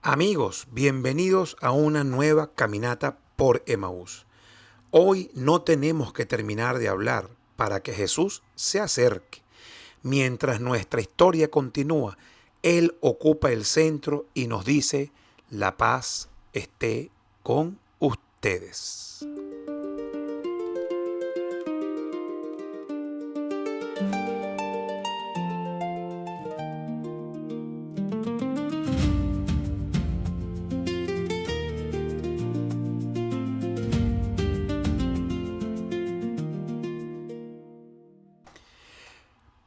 Amigos, bienvenidos a una nueva caminata por Emaús. Hoy no tenemos que terminar de hablar para que Jesús se acerque. Mientras nuestra historia continúa, Él ocupa el centro y nos dice: la paz esté con ustedes.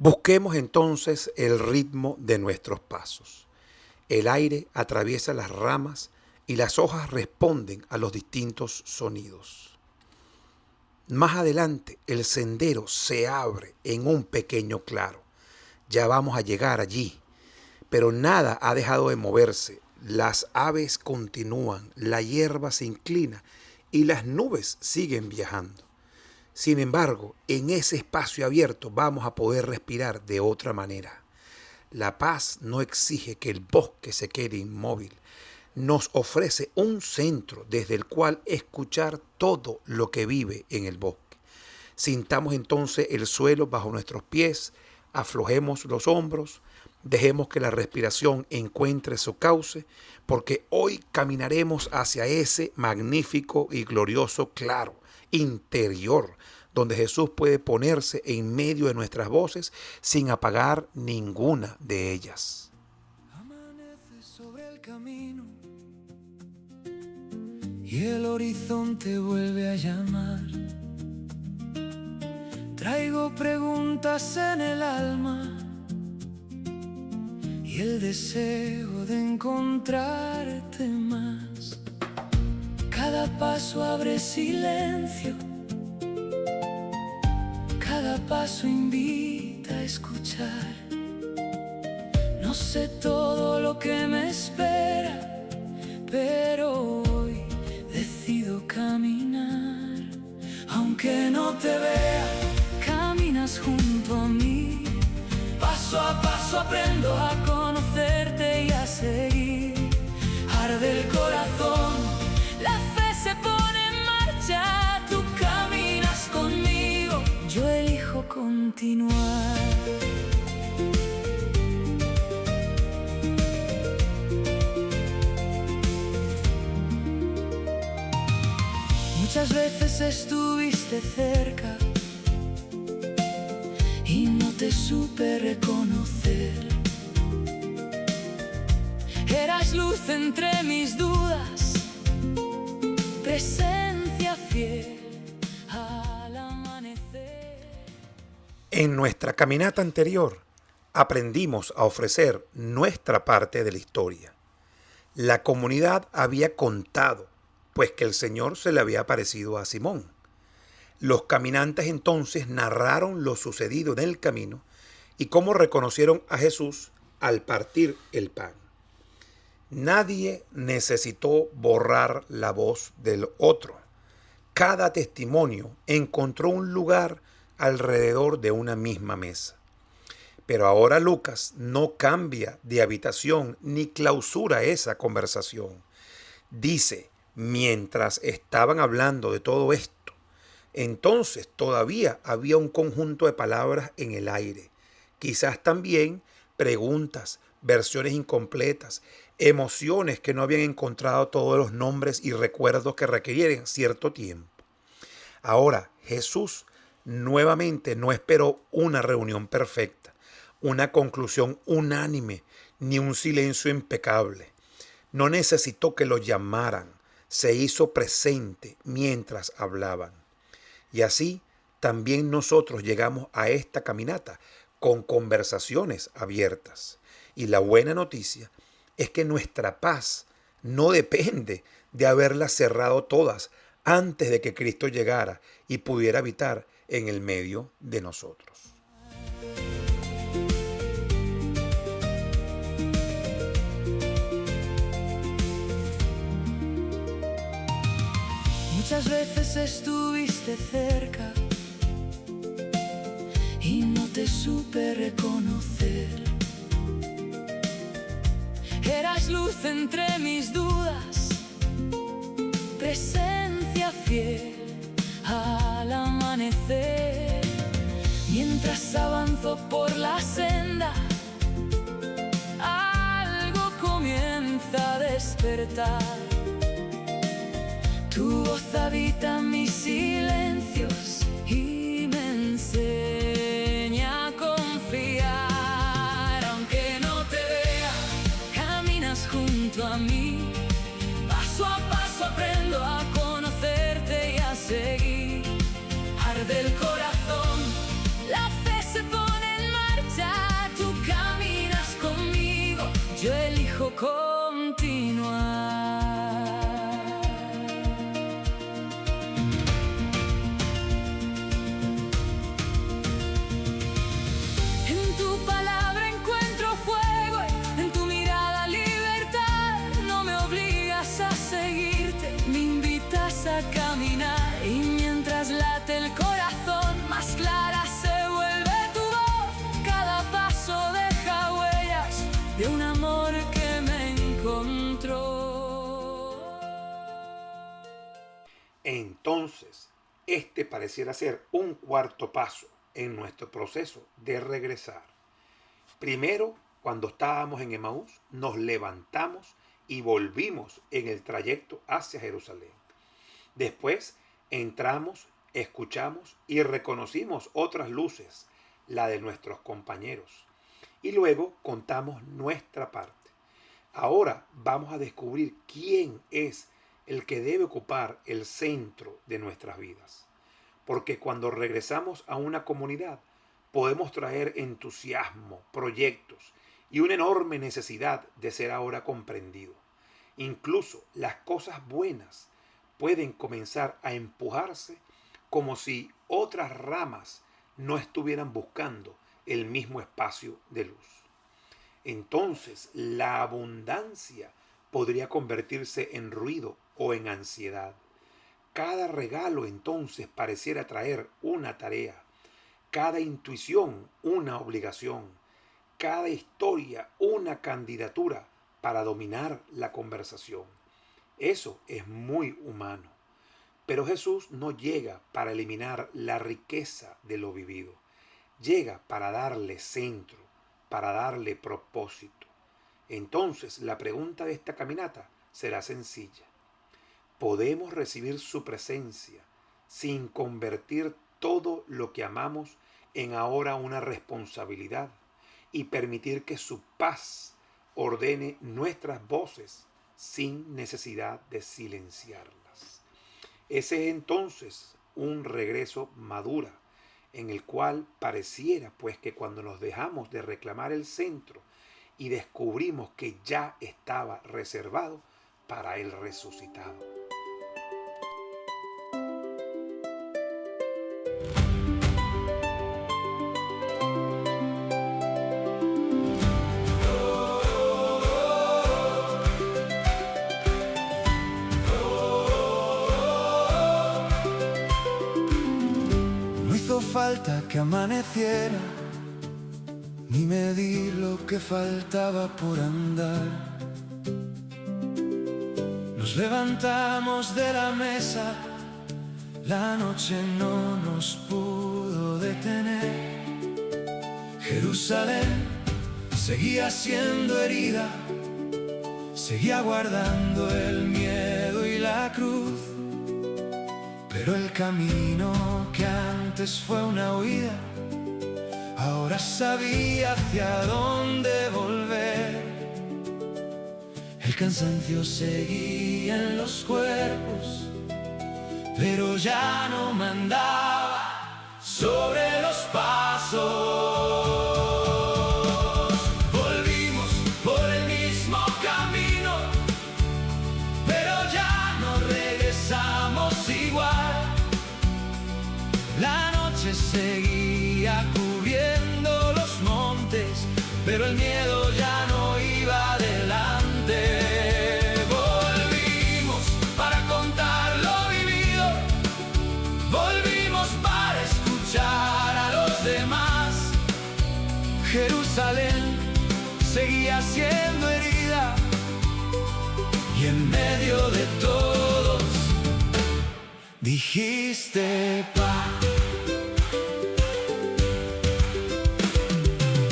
Busquemos entonces el ritmo de nuestros pasos. El aire atraviesa las ramas y las hojas responden a los distintos sonidos. Más adelante el sendero se abre en un pequeño claro. Ya vamos a llegar allí, pero nada ha dejado de moverse. Las aves continúan, la hierba se inclina y las nubes siguen viajando. Sin embargo, en ese espacio abierto vamos a poder respirar de otra manera. La paz no exige que el bosque se quede inmóvil. Nos ofrece un centro desde el cual escuchar todo lo que vive en el bosque. Sintamos entonces el suelo bajo nuestros pies, aflojemos los hombros, dejemos que la respiración encuentre su cauce, porque hoy caminaremos hacia ese magnífico y glorioso claro interior, donde Jesús puede ponerse en medio de nuestras voces sin apagar ninguna de ellas. Amanece sobre el camino y el horizonte vuelve a llamar. Traigo preguntas en el alma y el deseo de encontrarte más. Cada paso abre silencio, cada paso invita a escuchar. No sé todo lo que me espera, pero hoy decido caminar. Aunque no te vea, caminas junto a mí. Paso a paso aprendo a conocerte y a seguir. Arde el corazón, la fe se pone en marcha. Tú caminas conmigo, yo elijo continuar. Muchas veces estuviste cerca y no te supe reconocer. Eras luz entre mis dudas, presencia fiel al amanecer. En nuestra caminata anterior aprendimos a ofrecer nuestra parte de la historia. La comunidad había contado, pues que el Señor se le había aparecido a Simón. Los caminantes entonces narraron lo sucedido en el camino y cómo reconocieron a Jesús al partir el pan. Nadie necesitó borrar la voz del otro. Cada testimonio encontró un lugar alrededor de una misma mesa. Pero ahora Lucas no cambia de habitación ni clausura esa conversación. Dice: mientras estaban hablando de todo esto, entonces todavía había un conjunto de palabras en el aire. Quizás también preguntas, versiones incompletas, emociones que no habían encontrado todos los nombres y recuerdos que requerían cierto tiempo. Ahora, Jesús nuevamente no esperó una reunión perfecta, una conclusión unánime, ni un silencio impecable. No necesitó que lo llamaran, se hizo presente mientras hablaban. Y así también nosotros llegamos a esta caminata con conversaciones abiertas. Y la buena noticia es que nuestra paz no depende de haberlas cerrado todas antes de que Cristo llegara y pudiera habitar en el medio de nosotros. Muchas veces estuviste cerca y no te supe reconocer. eras luz entre mis dudas, presencia fiel al amanecer. Mientras avanzo por la senda, algo comienza a despertar. Tu voz habita mis silencios y me enseña a confiar. Aunque no te vea, caminas junto a mí. Paso a paso aprendo a conocerte y a seguir. Arde el corazón, la fe se pone en marcha. Tú caminas conmigo, yo elijo continuar. En tu palabra encuentro fuego, en tu mirada libertad. No me obligas a seguirte, me invitas a caminar. Y mientras late el corazón, más clara se vuelve tu voz. Cada paso deja huellas de un amor que me encontró. Entonces, este pareciera ser un cuarto paso en nuestro proceso de regresar. Primero, cuando estábamos en Emaús, nos levantamos y volvimos en el trayecto hacia Jerusalén. Después, entramos, escuchamos y reconocimos otras luces, la de nuestros compañeros. Y luego contamos nuestra parte. Ahora vamos a descubrir quién es el que debe ocupar el centro de nuestras vidas. Porque cuando regresamos a una comunidad, podemos traer entusiasmo, proyectos y una enorme necesidad de ser ahora comprendido. Incluso las cosas buenas pueden comenzar a empujarse como si otras ramas no estuvieran buscando el mismo espacio de luz. Entonces, la abundancia podría convertirse en ruido o en ansiedad. Cada regalo entonces pareciera traer una tarea, cada intuición una obligación, cada historia una candidatura para dominar la conversación. Eso es muy humano. Pero Jesús no llega para eliminar la riqueza de lo vivido. Llega para darle centro, para darle propósito. Entonces, la pregunta de esta caminata será sencilla. ¿Podemos recibir su presencia sin convertir todo lo que amamos en ahora una responsabilidad y permitir que su paz ordene nuestras voces sin necesidad de silenciarlas? Ese es entonces un regreso madura, en el cual pareciera pues que cuando nos dejamos de reclamar el centro y descubrimos que ya estaba reservado para el resucitado. Falta que amaneciera, ni medir lo que faltaba por andar. Nos levantamos de la mesa, la noche no nos pudo detener. Jerusalén seguía siendo herida, seguía guardando el miedo y la cruz. Pero el camino que antes fue una huida, ahora sabía hacia dónde volver. El cansancio seguía en los cuerpos, pero ya no mandaba sobre los pasos. Volvimos por el mismo camino, pero ya no regresamos igual. La noche seguía cubriendo los montes, pero el miedo ya no iba adelante. Volvimos para contar lo vivido, volvimos para escuchar a los demás. y en medio de todos dijiste paz.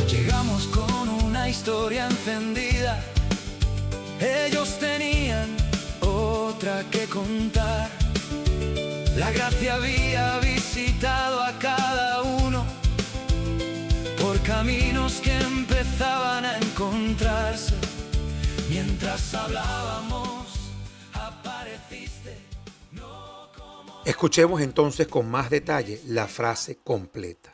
Llegamos con una historia encendida, ellos tenían otra que contar. La gracia había visitado a cada uno por caminos que empezaban a encontrarse. Mientras hablábamos, apareciste, no como... Escuchemos entonces con más detalle la frase completa.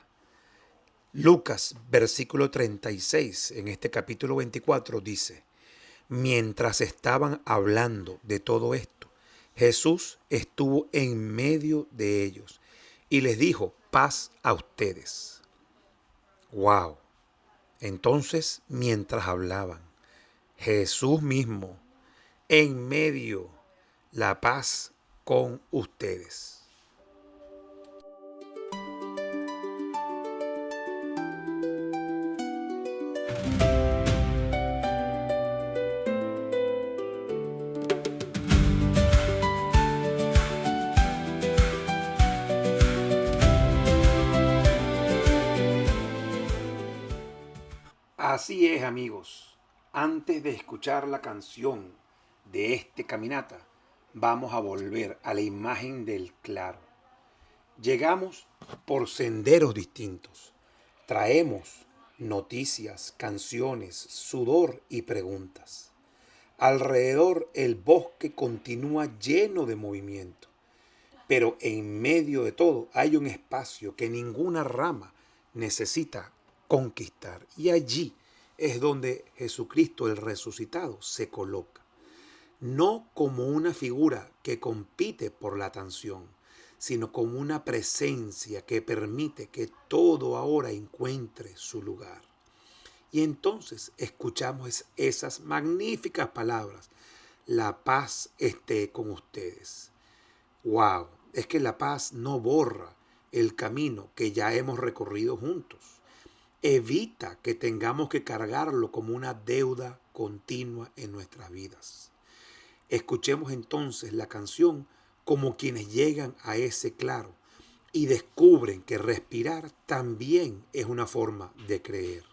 Lucas, versículo 36, en este capítulo 24, dice: mientras estaban hablando de todo esto, Jesús estuvo en medio de ellos y les dijo: paz a ustedes. ¡Wow! Entonces, mientras hablaban, Jesús mismo, en medio, la paz con ustedes. Así es, amigos. Antes de escuchar la canción de este caminata, vamos a volver a la imagen del claro. Llegamos por senderos distintos. Traemos noticias, canciones, sudor y preguntas. Alrededor el bosque continúa lleno de movimiento, pero en medio de todo hay un espacio que ninguna rama necesita conquistar, y allí es donde Jesucristo el resucitado se coloca, no como una figura que compite por la atención, sino como una presencia que permite que todo ahora encuentre su lugar. Y entonces escuchamos esas magníficas palabras: la paz esté con ustedes. ¡Wow! Es que la paz no borra el camino que ya hemos recorrido juntos. Evita que tengamos que cargarlo como una deuda continua en nuestras vidas. Escuchemos entonces la canción como quienes llegan a ese claro y descubren que respirar también es una forma de creer.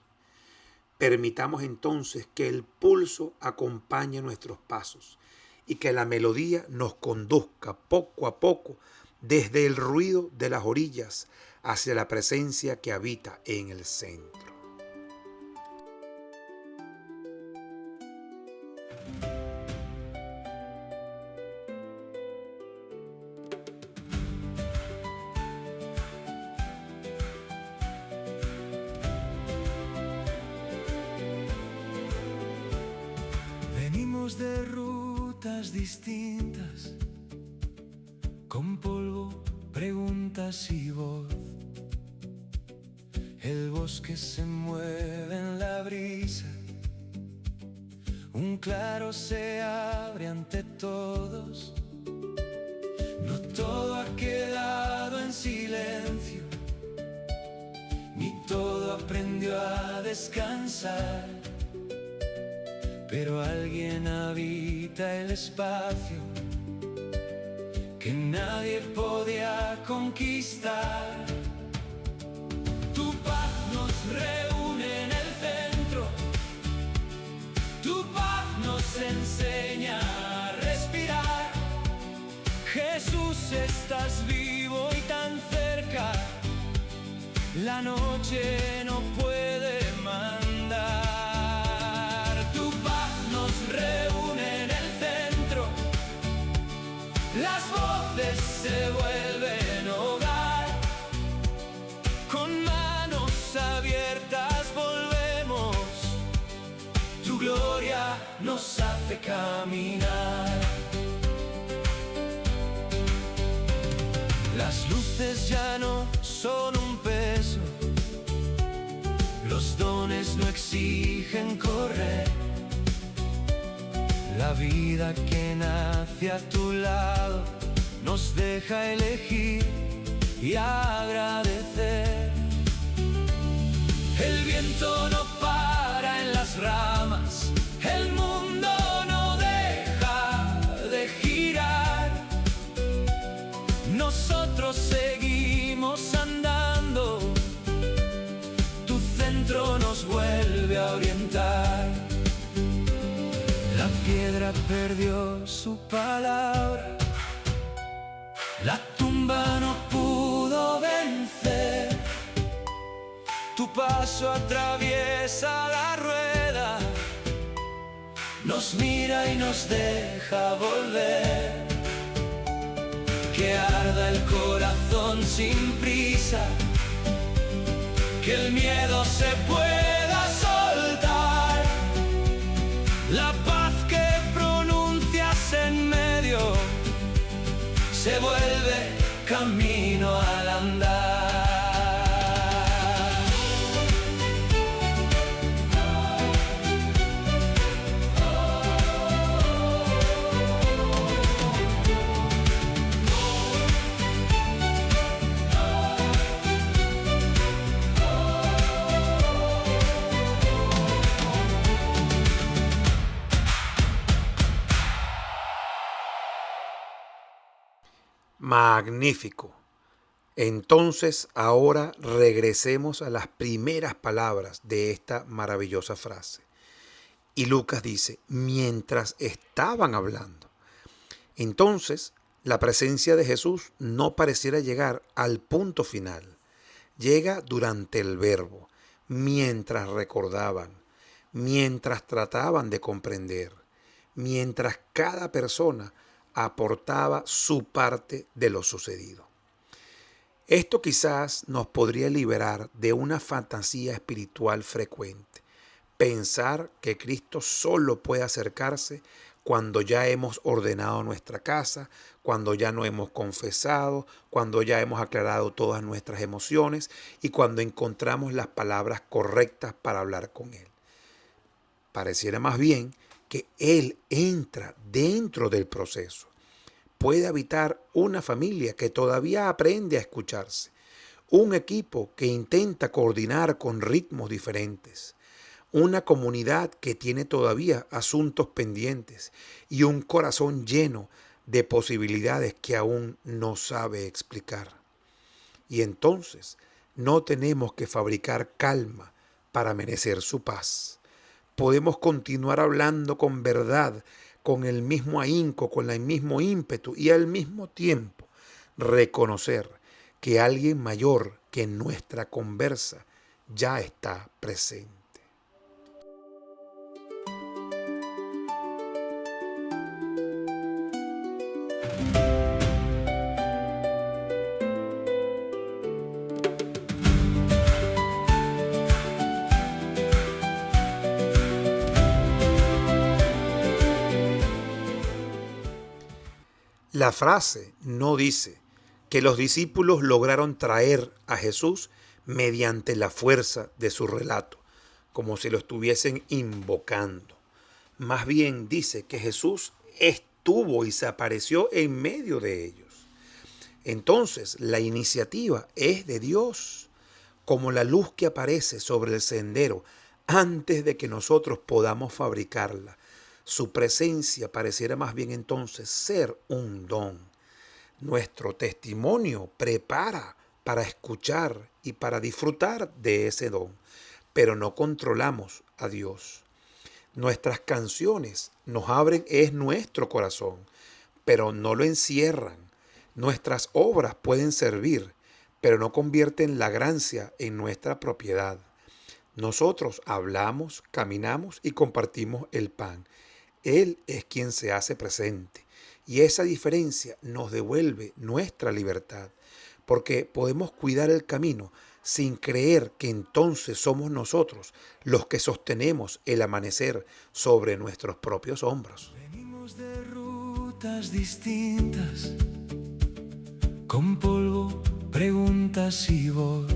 Permitamos entonces que el pulso acompañe nuestros pasos y que la melodía nos conduzca poco a poco desde el ruido de las orillas hacia la presencia que habita en el centro. Venimos de rutas distintas, con polvo, preguntas y voz. El bosque se mueve en la brisa, un claro se abre ante todos. No todo ha quedado en silencio, ni todo aprendió a descansar, pero alguien habita el espacio que nadie podía conquistar. Tu paz nos reúne en el centro, tu paz nos enseña a respirar. Jesús, estás vivo y tan cerca, la noche no puede mandar. Tu paz nos reúne en el centro, las voces se vuelven hogar. Con manos abiertas volvemos, tu gloria nos hace caminar. Las luces ya no son un peso, los dones no exigen correr. La vida que nace a tu lado nos deja elegir y agradecer. El viento no para en las ramas, el mundo no deja piedra perdió su palabra, la tumba no pudo vencer. Tu paso atraviesa la rueda, nos mira y nos deja volver. Que arda el corazón sin prisa, que el miedo se pueda soltar. La paz que pronuncias en medio se vuelve camino al andar. Magnífico. Entonces, ahora regresemos a las primeras palabras de esta maravillosa frase. Y Lucas dice, mientras estaban hablando. Entonces, la presencia de Jesús no pareciera llegar al punto final. Llega durante el verbo, mientras recordaban, mientras trataban de comprender, mientras cada persona aportaba su parte de lo sucedido. Esto quizás nos podría liberar de una fantasía espiritual frecuente. Pensar que Cristo solo puede acercarse cuando ya hemos ordenado nuestra casa, cuando ya no hemos confesado, cuando ya hemos aclarado todas nuestras emociones y cuando encontramos las palabras correctas para hablar con Él. Pareciera más bien que Él entra dentro del proceso. Puede habitar una familia que todavía aprende a escucharse, un equipo que intenta coordinar con ritmos diferentes, una comunidad que tiene todavía asuntos pendientes y un corazón lleno de posibilidades que aún no sabe explicar. Y entonces no tenemos que fabricar calma para merecer su paz. Podemos continuar hablando con verdad, con el mismo ahínco, con el mismo ímpetu y al mismo tiempo reconocer que alguien mayor que en nuestra conversa ya está presente. La frase no dice que los discípulos lograron traer a Jesús mediante la fuerza de su relato, como si lo estuviesen invocando. Más bien dice que Jesús estuvo y se apareció en medio de ellos. Entonces, la iniciativa es de Dios, como la luz que aparece sobre el sendero antes de que nosotros podamos fabricarla. Su presencia pareciera más bien entonces ser un don. Nuestro testimonio prepara para escuchar y para disfrutar de ese don, pero no controlamos a Dios. Nuestras canciones nos abren es nuestro corazón, pero no lo encierran. Nuestras obras pueden servir, pero no convierten la gracia en nuestra propiedad. Nosotros hablamos, caminamos y compartimos el pan. Él es quien se hace presente y esa diferencia nos devuelve nuestra libertad, porque podemos cuidar el camino sin creer que entonces somos nosotros los que sostenemos el amanecer sobre nuestros propios hombros. Venimos de rutas distintas, con polvo, preguntas y voz.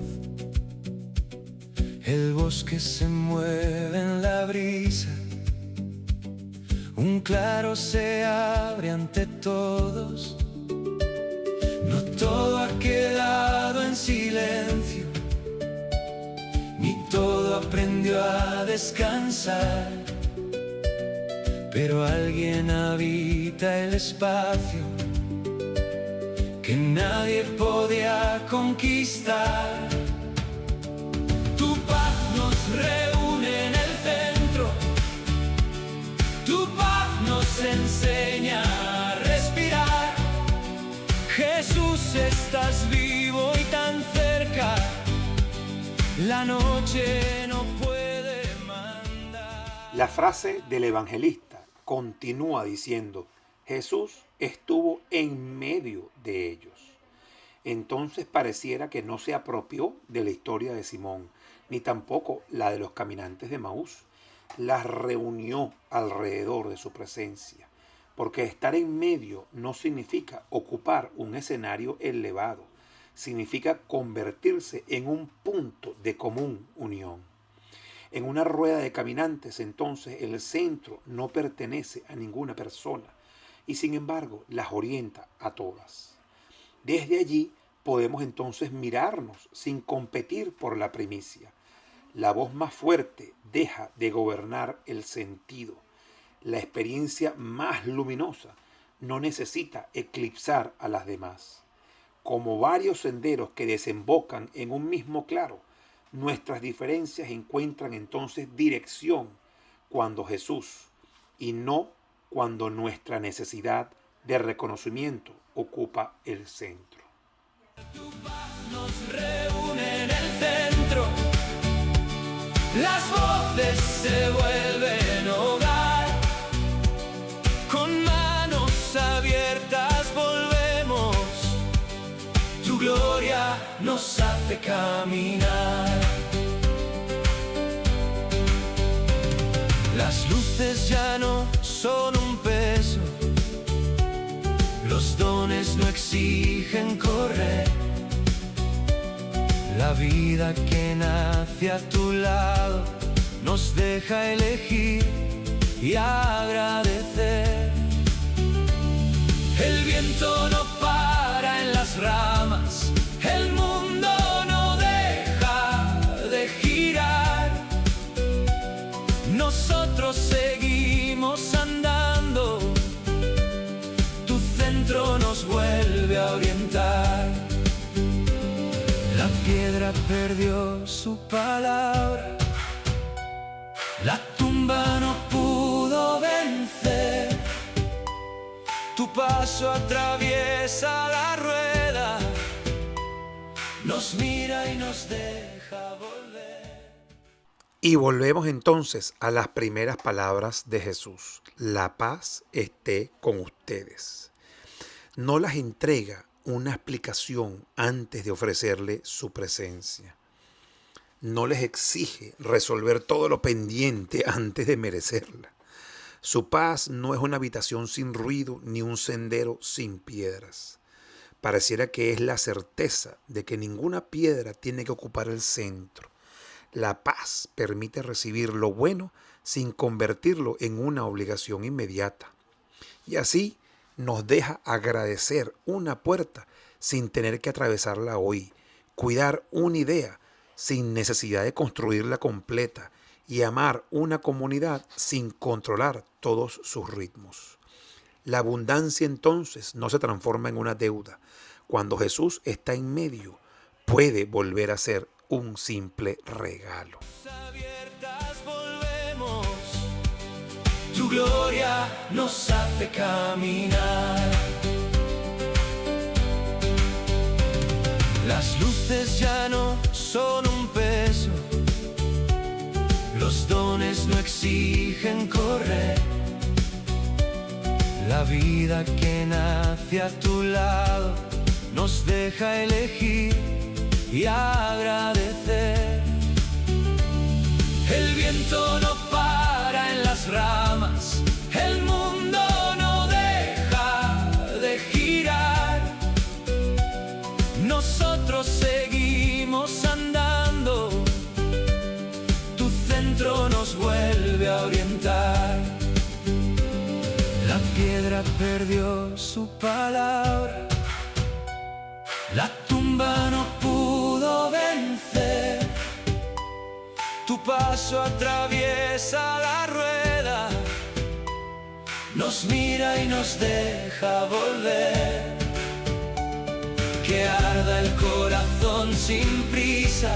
El bosque se mueve en la brisa, un claro se abre ante todos. No todo ha quedado en silencio, ni todo aprendió a descansar, pero alguien habita el espacio que nadie podía conquistar. Tu paz nos reúne en el centro, tu paz nos enseña a respirar. Jesús, estás vivo y tan cerca, la noche no puede mandar. La frase del evangelista continúa diciendo: Jesús estuvo en medio de ellos. Entonces pareciera que no se apropió de la historia de Simón, ni tampoco la de los caminantes de Emaús. Las reunió alrededor de su presencia, porque estar en medio no significa ocupar un escenario elevado, significa convertirse en un punto de común unión. En una rueda de caminantes, entonces, el centro no pertenece a ninguna persona y sin embargo las orienta a todas. Desde allí podemos entonces mirarnos sin competir por la primicia. La voz más fuerte deja de gobernar el sentido. La experiencia más luminosa no necesita eclipsar a las demás. Como varios senderos que desembocan en un mismo claro, nuestras diferencias encuentran entonces dirección cuando Jesús, y no cuando nuestra necesidad de reconocimiento ocupa el centro. Tu paz nos reúne en el centro, las voces se vuelven hogar, con manos abiertas volvemos, tu gloria nos hace caminar. Las luces ya no son un peso, los dones no exigen correr. La vida que nace a tu lado nos deja elegir y agradecer. El viento no para en las ramas, el mundo no deja de girar. Nosotros seguimos andando, tu centro nos vuelve a orientar. La piedra perdió su palabra, la tumba no pudo vencer. Tu paso atraviesa la rueda, nos mira y nos deja volver. Y volvemos entonces a las primeras palabras de Jesús: la paz esté con ustedes. No las entrega una explicación antes de ofrecerle su presencia. No les exige resolver todo lo pendiente antes de merecerla. Su paz no es una habitación sin ruido ni un sendero sin piedras. Pareciera que es la certeza de que ninguna piedra tiene que ocupar el centro. La paz permite recibir lo bueno sin convertirlo en una obligación inmediata. Y así nos deja agradecer una puerta sin tener que atravesarla hoy, cuidar una idea sin necesidad de construirla completa y amar una comunidad sin controlar todos sus ritmos. La abundancia entonces no se transforma en una deuda. Cuando Jesús está en medio, puede volver a ser un simple regalo. Tu gloria nos hace caminar. Las luces ya no son un peso, los dones no exigen correr. La vida que nace a tu lado nos deja elegir y agradecer. El viento no para en las ramas, el mundo no deja de girar. Nosotros seguimos andando, tu centro nos vuelve a orientar. La piedra perdió su palabra, la tumba no pudo vencer. Tu paso atraviesa la rueda, nos mira y nos deja volver. Que arda el corazón sin prisa,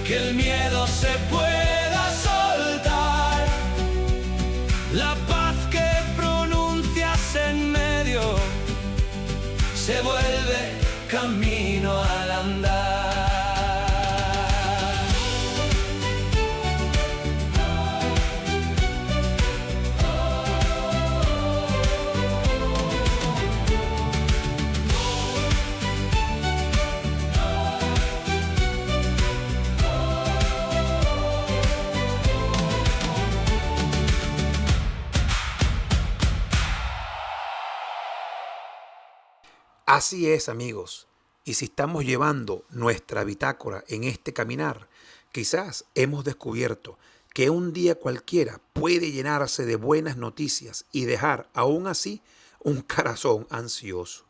que el miedo se pueda soltar. La se vuelve camino al andar. Así es, amigos. Y si estamos llevando nuestra bitácora en este caminar, quizás hemos descubierto que un día cualquiera puede llenarse de buenas noticias y dejar aún así un corazón ansioso.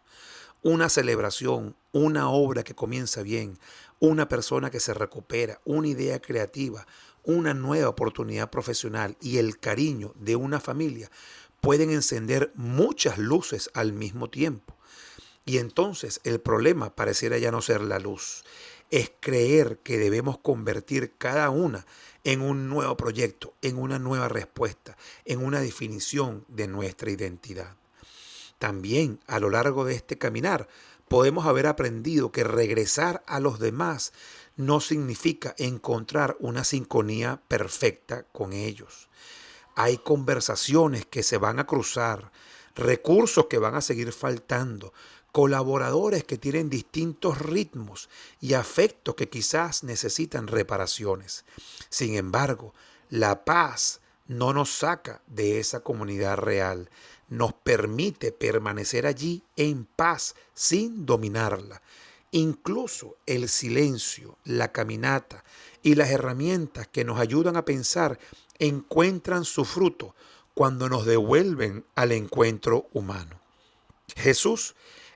Una celebración, una obra que comienza bien, una persona que se recupera, una idea creativa, una nueva oportunidad profesional y el cariño de una familia pueden encender muchas luces al mismo tiempo. Y entonces el problema pareciera ya no ser la luz, es creer que debemos convertir cada una en un nuevo proyecto, en una nueva respuesta, en una definición de nuestra identidad. También a lo largo de este caminar podemos haber aprendido que regresar a los demás no significa encontrar una sincronía perfecta con ellos. Hay conversaciones que se van a cruzar, recursos que van a seguir faltando, colaboradores que tienen distintos ritmos y afectos que quizás necesitan reparaciones. Sin embargo, la paz no nos saca de esa comunidad real, nos permite permanecer allí en paz sin dominarla. Incluso el silencio, la caminata y las herramientas que nos ayudan a pensar encuentran su fruto cuando nos devuelven al encuentro humano. Jesús,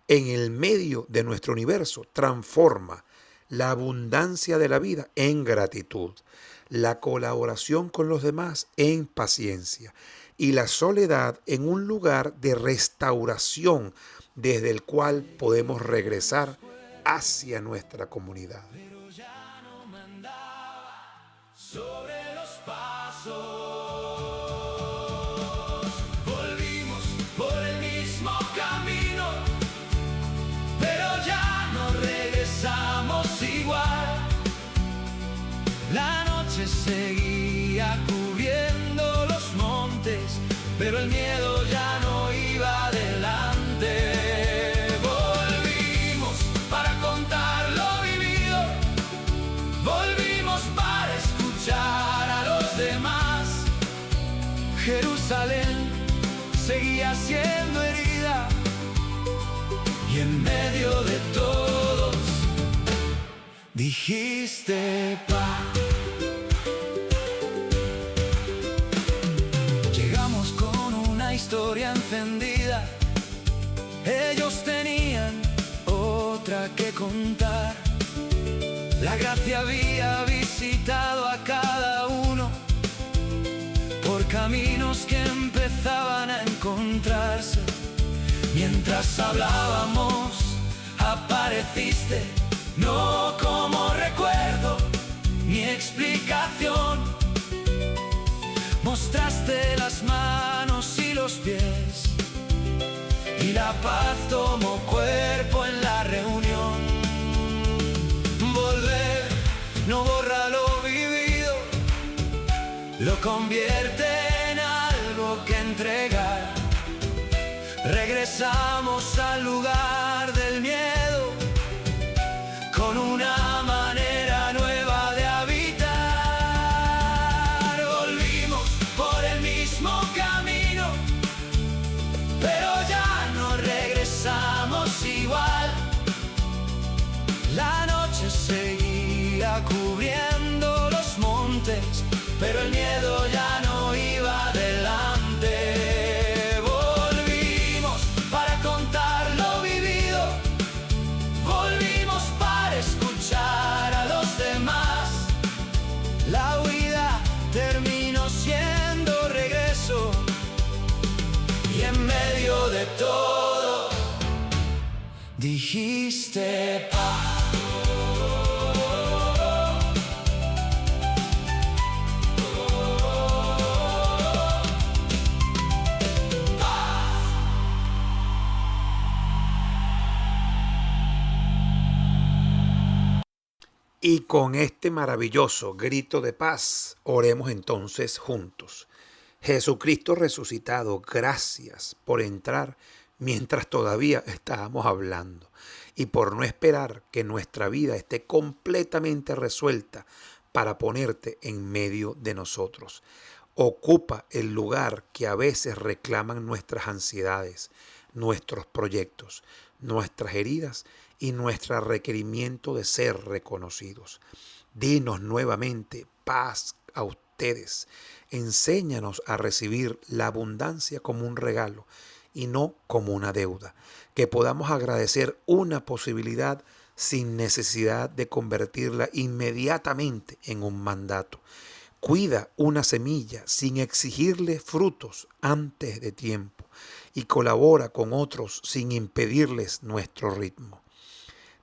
en el medio de nuestro universo, transforma la abundancia de la vida en gratitud, la colaboración con los demás en paciencia y la soledad en un lugar de restauración desde el cual podemos regresar hacia nuestra comunidad. Pero ya no me andaba sobre los pasos. Volvimos por el mismo camino, pero ya no regresamos igual. La noche seguía cubriendo los montes, pero el miedo ya no iba adelante. Volvimos para contar lo vivido, volvimos para escuchar a los demás. Jerusalén seguía siendo herida, y en medio de todos dijiste paz. Llegamos con una historia encendida, ellos tenían otra que contar. La gracia había visitado a cada uno por caminos que empezaban a encontrarse. Mientras hablábamos, apareciste, no como recuerdo ni explicación. Mostraste las manos y los pies, y la paz tomó cuerpo en la reunión. Volver no borra lo vivido, lo convierte en algo que entregar. Regresamos al lugar del miedo con una manera nueva de habitar. Volvimos por el mismo camino, pero ya no regresamos igual. La noche seguía cubriendo los montes, pero el miedo ya no iba adelante. La huida terminó siendo regreso, y en medio de todo dijiste paz. Y con este maravilloso grito de paz, oremos entonces juntos. Jesucristo resucitado, gracias por entrar mientras todavía estábamos hablando y por no esperar que nuestra vida esté completamente resuelta para ponerte en medio de nosotros. Ocupa el lugar que a veces reclaman nuestras ansiedades, nuestros proyectos, nuestras heridas y nuestro requerimiento de ser reconocidos. Dinos nuevamente paz a ustedes. Enséñanos a recibir la abundancia como un regalo y no como una deuda. Que podamos agradecer una posibilidad sin necesidad de convertirla inmediatamente en un mandato. Cuida una semilla sin exigirle frutos antes de tiempo y colabora con otros sin impedirles nuestro ritmo.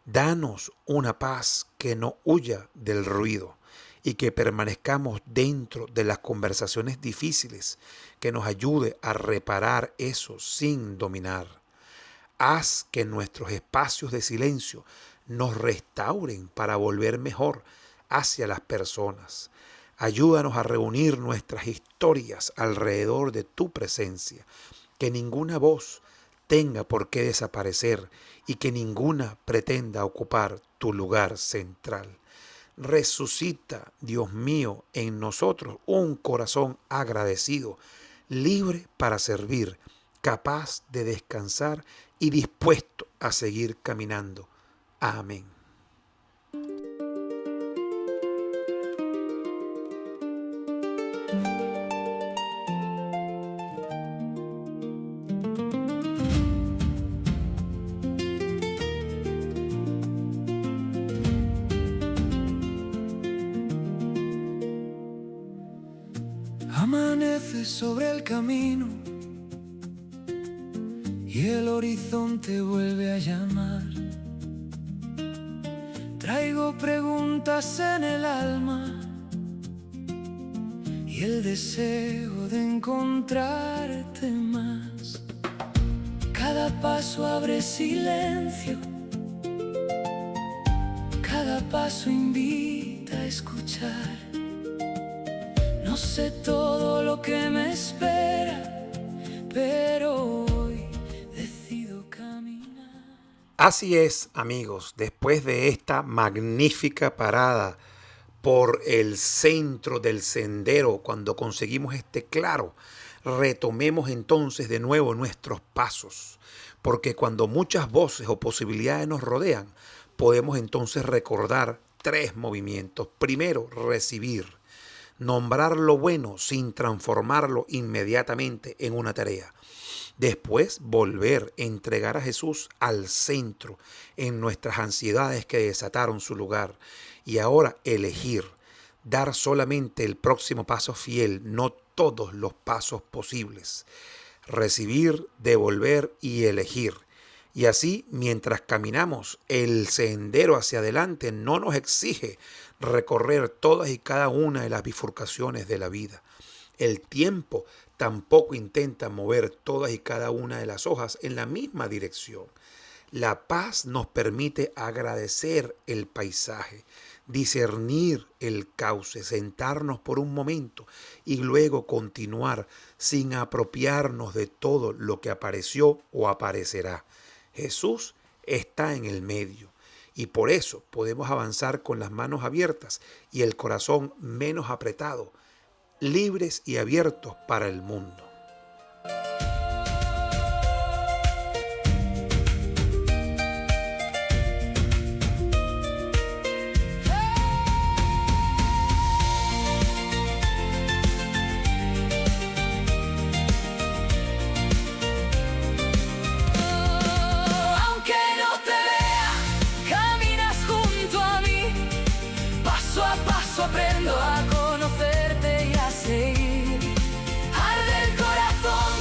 Danos una paz que no huya del ruido y que permanezcamos dentro de las conversaciones difíciles, que nos ayude a reparar eso sin dominar. Haz que nuestros espacios de silencio nos restauren para volver mejor hacia las personas. Ayúdanos a reunir nuestras historias alrededor de tu presencia, que ninguna voz tenga por qué desaparecer y que ninguna pretenda ocupar tu lugar central. Resucita, Dios mío, en nosotros un corazón agradecido, libre para servir, capaz de descansar y dispuesto a seguir caminando. Amén. Amanece sobre el camino y el horizonte vuelve a llamar. Traigo preguntas en el alma y el deseo de encontrarte más. Cada paso abre silencio, cada paso invita a escuchar. No sé todo lo que me espera, pero hoy decido caminar. Así es, amigos, después de esta magnífica parada por el centro del sendero, cuando conseguimos este claro, retomemos entonces de nuevo nuestros pasos, porque cuando muchas voces o posibilidades nos rodean, podemos entonces recordar 3 movimientos. Primero, recibir. Nombrar lo bueno sin transformarlo inmediatamente en una tarea. Después, volver a entregar a Jesús al centro en nuestras ansiedades que desataron su lugar. Y ahora elegir, dar solamente el próximo paso fiel, no todos los pasos posibles. Recibir, devolver y elegir. Y así, mientras caminamos, el sendero hacia adelante no nos exige recorrer todas y cada una de las bifurcaciones de la vida. El tiempo tampoco intenta mover todas y cada una de las hojas en la misma dirección. La paz nos permite agradecer el paisaje, discernir el cauce, sentarnos por un momento y luego continuar sin apropiarnos de todo lo que apareció o aparecerá. Jesús está en el medio y por eso podemos avanzar con las manos abiertas y el corazón menos apretado, libres y abiertos para el mundo. Aprendo a conocerte y a seguir. Arde el corazón,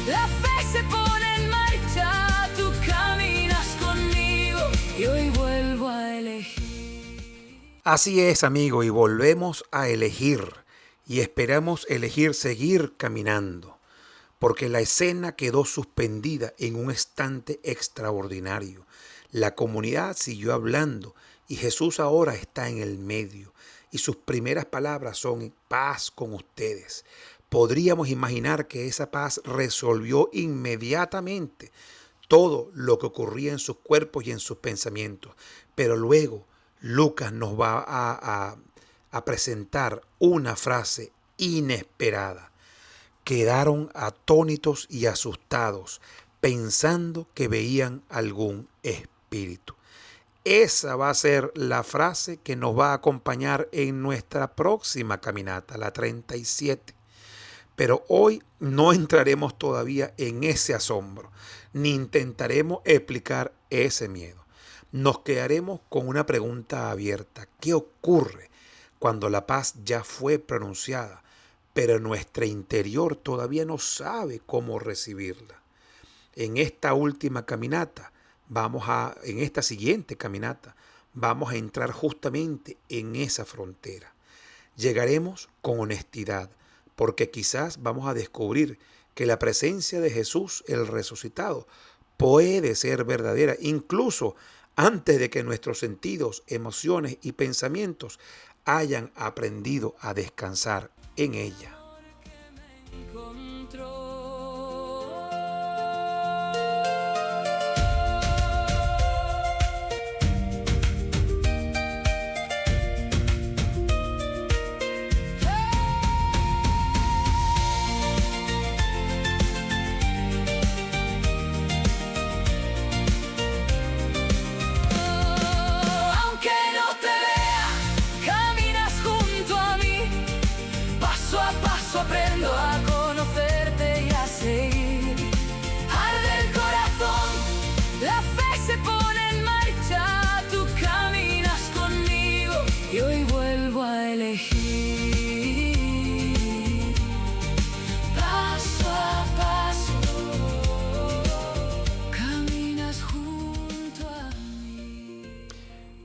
la fe se pone en marcha. Tú caminas conmigo y hoy vuelvo a elegir. Así es, amigo, y volvemos a elegir. Y esperamos elegir seguir caminando. Porque la escena quedó suspendida en un instante extraordinario. La comunidad siguió hablando Y Jesús ahora está en el medio y sus primeras palabras son paz con ustedes. Podríamos imaginar que esa paz resolvió inmediatamente todo lo que ocurría en sus cuerpos y en sus pensamientos. Pero luego Lucas nos va a presentar una frase inesperada. Quedaron atónitos y asustados, pensando que veían algún espíritu. Esa va a ser la frase que nos va a acompañar en nuestra próxima caminata, la 37. Pero hoy no entraremos todavía en ese asombro, ni intentaremos explicar ese miedo. Nos quedaremos con una pregunta abierta. ¿Qué ocurre cuando la paz ya fue pronunciada, pero nuestro interior todavía no sabe cómo recibirla? En esta última caminata, en esta siguiente caminata, vamos a entrar justamente en esa frontera. Llegaremos con honestidad, porque quizás vamos a descubrir que la presencia de Jesús, el resucitado, puede ser verdadera, incluso antes de que nuestros sentidos, emociones y pensamientos hayan aprendido a descansar en ella. Aprendo a conocerte y a seguir. Arde el corazón, la fe se pone en marcha. Tú caminas conmigo y hoy vuelvo a elegir. Paso a paso, caminas junto a mí.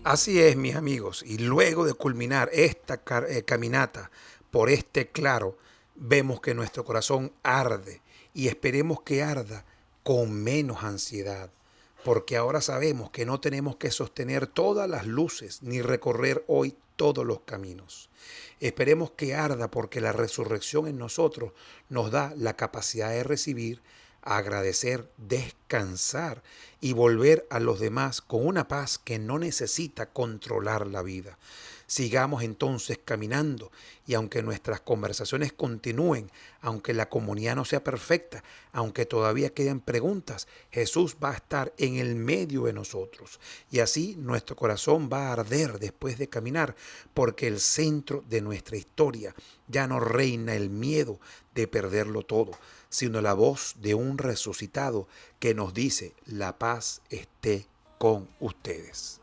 Así es, mis amigos, y luego de culminar esta caminata por este claro, vemos que nuestro corazón arde y esperemos que arda con menos ansiedad, porque ahora sabemos que no tenemos que sostener todas las luces ni recorrer hoy todos los caminos. Esperemos que arda porque la resurrección en nosotros nos da la capacidad de recibir, agradecer, descansar y volver a los demás con una paz que no necesita controlar la vida. Sigamos entonces caminando y aunque nuestras conversaciones continúen, aunque la comunidad no sea perfecta, aunque todavía queden preguntas, Jesús va a estar en el medio de nosotros y así nuestro corazón va a arder después de caminar porque el centro de nuestra historia ya no reina el miedo de perderlo todo, sino la voz de un resucitado que nos dice: la paz esté con ustedes.